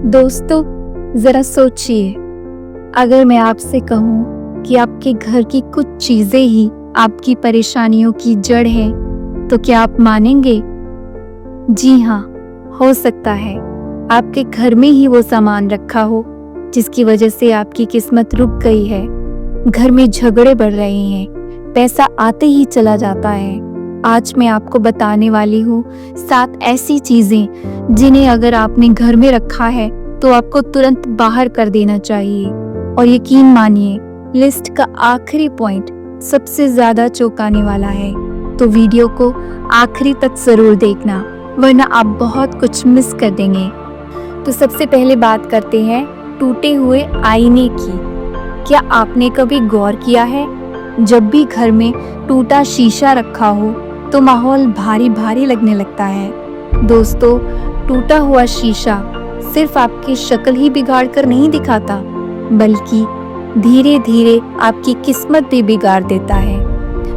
दोस्तों, जरा सोचिए, अगर मैं आपसे कहूँ कि आपके घर की कुछ चीजें ही आपकी परेशानियों की जड़ है, तो क्या आप मानेंगे? जी हाँ, हो सकता है आपके घर में ही वो सामान रखा हो जिसकी वजह से आपकी किस्मत रुक गई है। घर में झगड़े बढ़ रहे हैं, पैसा आते ही चला जाता है। आज मैं आपको बताने वाली हूँ 7 ऐसी चीजें जिन्हें अगर आपने घर में रखा है तो आपको तुरंत बाहर कर देना चाहिए। और यकीन मानिए, लिस्ट का आखिरी पॉइंट सबसे ज्यादा चौंकाने वाला है, तो वीडियो को आखिरी तक जरूर देखना, वरना आप बहुत कुछ मिस कर देंगे। तो सबसे पहले बात करते हैं टूटे हुए आईने की। क्या आपने कभी गौर किया है, जब भी घर में टूटा शीशा रखा हो तो माहौल भारी भारी लगने लगता है। दोस्तों, टूटा हुआ शीशा सिर्फ आपकी शक्ल ही बिगाड़ कर नहीं दिखाता, बल्कि धीरे धीरे आपकी किस्मत भी बिगाड़ देता है।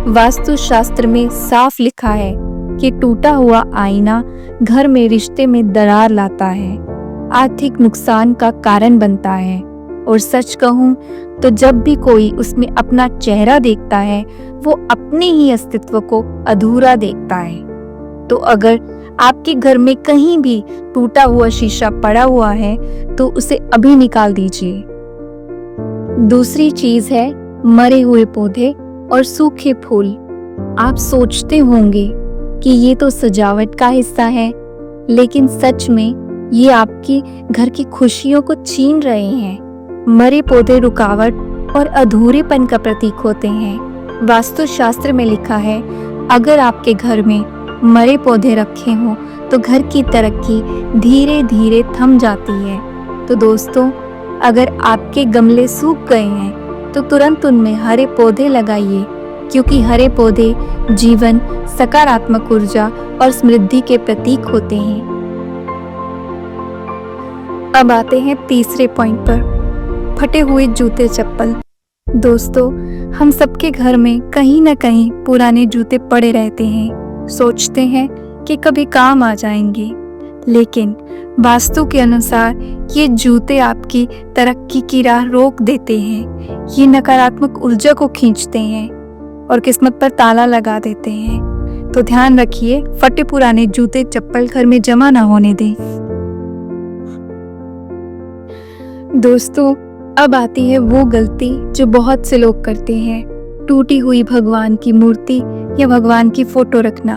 वास्तुशास्त्र में साफ लिखा है कि टूटा हुआ आईना घर में रिश्ते में दरार लाता है, आर्थिक नुकसान का कारण बनता है, और सच कहूं तो जब भी कोई उसमें अपना चेहरा देखता है, वो अपने ही अस्तित्व को अधूरा देखता है। तो अगर आपके घर में कहीं भी टूटा हुआ शीशा पड़ा हुआ है तो उसे अभी निकाल दीजिए। दूसरी चीज है मरे हुए पौधे और सूखे फूल। आप सोचते होंगे कि ये तो सजावट का हिस्सा है, लेकिन सच में ये आपकी घर की खुशियों को छीन रहे हैं। मरे पौधे रुकावट और अधूरेपन का प्रतीक होते हैं। वास्तुशास्त्र में लिखा है, अगर आपके घर में मरे पौधे रखे हों तो घर की तरक्की धीरे धीरे थम जाती है। तो दोस्तों, अगर आपके गमले सूख गए हैं तो तुरंत उनमें हरे पौधे लगाइए, क्योंकि हरे पौधे जीवन, सकारात्मक ऊर्जा और समृद्धि के प्रतीक होते हैं। अब आते हैं तीसरे पॉइंट पर, फटे हुए जूते चप्पल। दोस्तों, हम सबके घर में कहीं न कहीं पुराने जूते पड़े रहते हैं। सोचते हैं कि कभी काम आ जाएंगे, लेकिन वास्तु के अनुसार ये जूते आपकी तरक्की की राह रोक देते हैं। ये नकारात्मक ऊर्जा को खींचते हैं और किस्मत पर ताला लगा देते हैं। तो ध्यान रखिए, फटे पुराने जूते चप्पल घर में जमा ना होने दें। दोस्तों, अब आती है वो गलती जो बहुत से लोग करते हैं, टूटी हुई भगवान की मूर्ति या भगवान की फोटो रखना।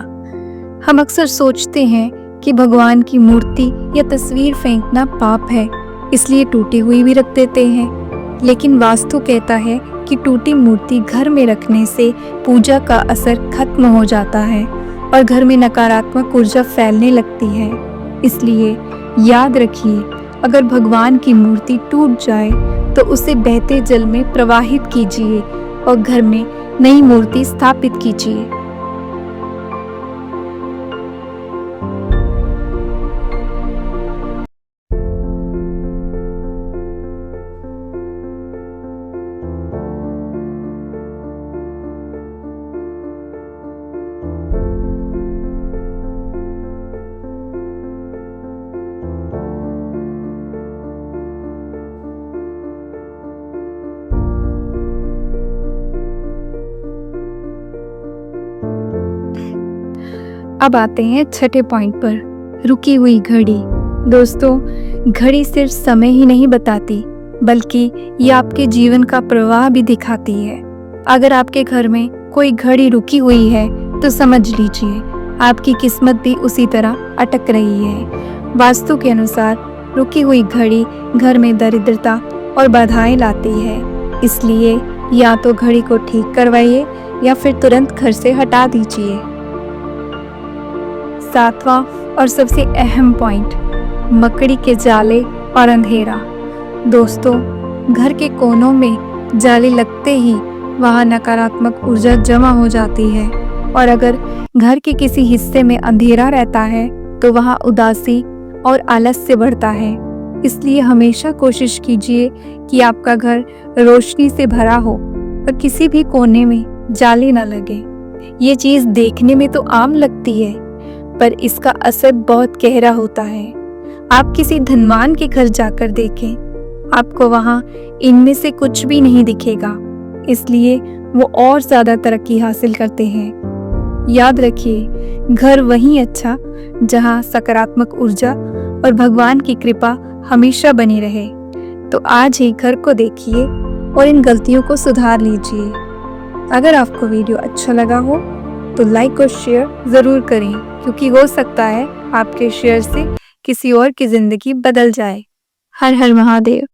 हम अक्सर सोचते हैं कि भगवान की मूर्ति या तस्वीर फेंकना पाप है, इसलिए टूटी हुई भी रख देते हैं। लेकिन वास्तु कहता है कि टूटी मूर्ति घर में रखने से पूजा का असर खत्म हो जाता है और घर में नकारात्मक ऊर्जा फैलने लगती है। इसलिए याद रखिए, अगर भगवान की मूर्ति टूट जाए तो उसे बहते जल में प्रवाहित कीजिए और घर में नई मूर्ति स्थापित कीजिए। अब आते हैं छठे पॉइंट पर, रुकी हुई घड़ी। दोस्तों, घड़ी सिर्फ समय ही नहीं बताती, बल्कि ये आपके जीवन का प्रवाह भी दिखाती है। अगर आपके घर में कोई घड़ी रुकी हुई है तो समझ लीजिए आपकी किस्मत भी उसी तरह अटक रही है। वास्तु के अनुसार रुकी हुई घड़ी घर में दरिद्रता और बाधाएं लाती है, इसलिए या तो घड़ी को ठीक करवाइए या फिर तुरंत घर से हटा दीजिए। 7वां और सबसे अहम पॉइंट, मकड़ी के जाले और अंधेरा। दोस्तों, घर के कोनों में जाले लगते ही वहां नकारात्मक ऊर्जा जमा हो जाती है, और अगर घर के किसी हिस्से में अंधेरा रहता है तो वहां उदासी और आलस्य बढ़ता है। इसलिए हमेशा कोशिश कीजिए कि आपका घर रोशनी से भरा हो और किसी भी कोने में जाले न लगे। ये चीज देखने में तो आम लगती है, पर इसका असर बहुत गहरा होता है। आप किसी धनवान के घर जाकर देखें, आपको वहां इनमें से कुछ भी नहीं दिखेगा, इसलिए वो और ज्यादा तरक्की हासिल करते हैं। याद रखिए, घर वहीं अच्छा जहां सकारात्मक ऊर्जा और भगवान की कृपा हमेशा बनी रहे। तो आज ही घर को देखिए और इन गलतियों को सुधार लीजिए। अगर आपको वीडियो अच्छा लगा हो तो लाइक और शेयर ज़रूर करें, क्योंकि हो सकता है आपके शेयर से किसी और की ज़िंदगी बदल जाए। हर हर महादेव।